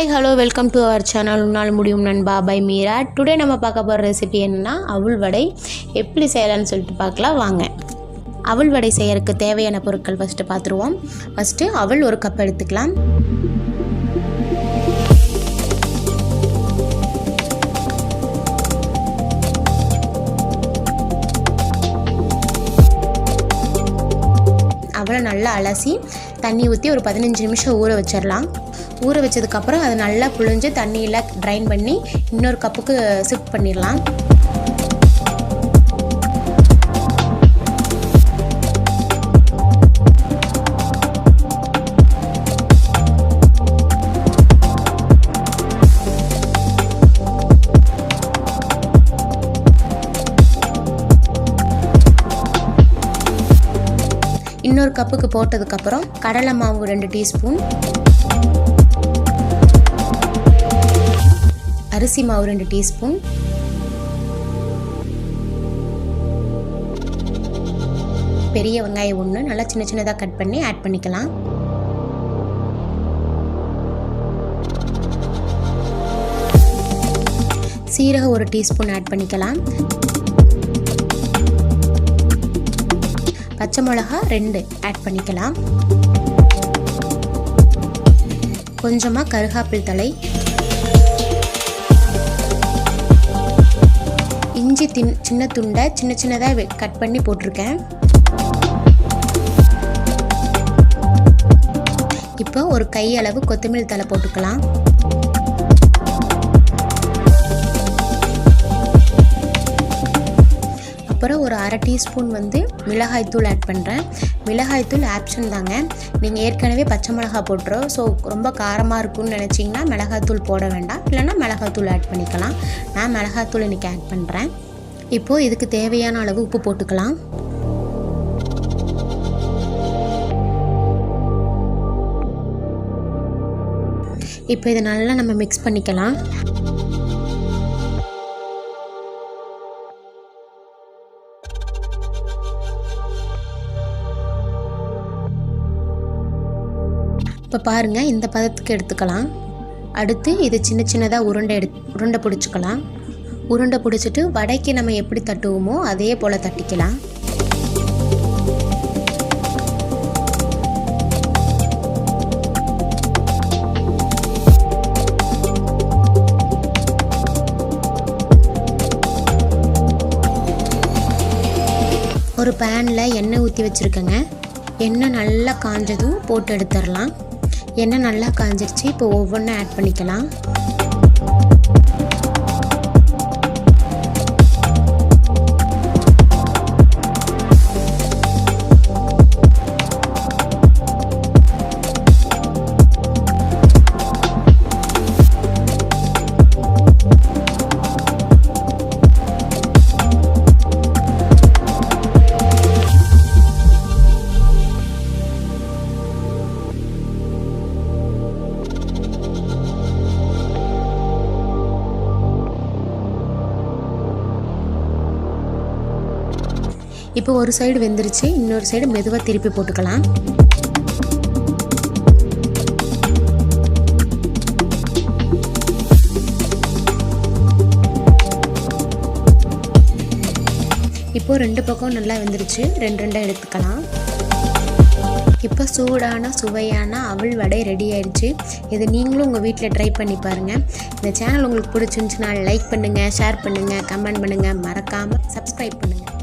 Hi, hello, welcome to our channel Unnal Mudiyum Nanba by Meera. Today நம்ம பார்க்க போற recipe என்னன்னா அவல் வடை. எப்படி செய்யலாம்னு சொல்லிட்டு பார்க்கலாம் வாங்க. அவல் வடை செய்யறதுக்கு தேவையான பொருட்கள் ஃபர்ஸ்ட் பாத்துருவோம். ஃபர்ஸ்ட் அவல் 1 கப் எடுத்துக்கலாம். அவலை நல்லா அலசி தண்ணி ஊற்றி ஒரு 15 நிமிஷம் ஊற வச்சிடலாம். ஊற வச்சதுக்கப்புறம் அதை நல்லா புழிஞ்சு தண்ணியில் ட்ரைன் பண்ணி இன்னொரு கப்புக்கு ஷிஃப்ட் பண்ணிடலாம். இன்னொரு கப்புக்கு போட்டதுக்கப்புறம் கடலை மாவு 2 டீஸ்பூன், அரிசி மாவு 2 டீஸ்பூன், பெரிய வெங்காயம் 1 நல்லா சின்ன சின்னதாக கட் பண்ணி ஆட் பண்ணிக்கலாம். சீரகம் 1 டீஸ்பூன் ஆட் பண்ணிக்கலாம். பச்சை மிளகா 2 ஆட் பண்ணிக்கலாம். கொஞ்சமாக கருகாப்பில் தழை, இஞ்சி சின்ன துண்டை சின்ன சின்னதாக கட் பண்ணி போட்டிருக்கேன். இப்போ ஒரு கையளவு கொத்தமல்லி தழை போட்டுக்கலாம். அப்புறம் ஒரு 1/2 டீஸ்பூன் மிளகாய்த்தூள் ஆட் பண்ணுறேன். மிளகாய்த்தூள் ஆப்ஷன் தாங்க, நீங்கள் ஏற்கனவே பச்சை மிளகாய் போட்டுறோம். ஸோ ரொம்ப காரமாக இருக்கும்னு நினச்சிங்கன்னா மிளகாய்த்தூள் போட வேண்டாம், இல்லைன்னா மிளகாய்த்தூள் ஆட் பண்ணிக்கலாம். நான் மிளகாய்த்தூள் இன்றைக்கி ஆட் பண்ணுறேன். இப்போது இதுக்கு தேவையான அளவு உப்பு போட்டுக்கலாம். இப்போ இதை நல்லா நம்ம மிக்ஸ் பண்ணிக்கலாம். இப்போ பாருங்கள், இந்த பதத்துக்கு எடுத்துக்கலாம். அடுத்து இது சின்ன சின்னதாக உருண்டை பிடிச்சிக்கலாம். உருண்டை பிடிச்சிட்டு வடைக்கு நம்ம எப்படி தட்டுவோமோ அதே போல் தட்டிக்கலாம். ஒரு பேனில் எண்ணெய் ஊற்றி வச்சுருக்கேங்க. எண்ணெய் நல்லா காஞ்சதும் போட்டு எடுத்துடலாம். எண்ணெய் நல்லா காஞ்சிருச்சு. இப்போ ஒவ்வொன்றா ஆட் பண்ணிக்கலாம். இப்போ ஒரு சைடு வெந்துருச்சு, இன்னொரு சைடு மெதுவாக திருப்பி போட்டுக்கலாம். இப்போ 2 பக்கம் நல்லா வெந்துருச்சு, 2 எடுத்துக்கலாம். இப்போ சூடான சுவையான அவல் வடை ரெடி ஆயிடுச்சு. இது நீங்களும் உங்கள் வீட்டில் ட்ரை பண்ணி பாருங்கள். இந்த சேனல் உங்களுக்கு பிடிச்சிருந்துச்சுன்னா லைக் பண்ணுங்கள், ஷேர் பண்ணுங்கள், கமெண்ட் பண்ணுங்கள், மறக்காமல் சப்ஸ்கிரைப் பண்ணுங்கள்.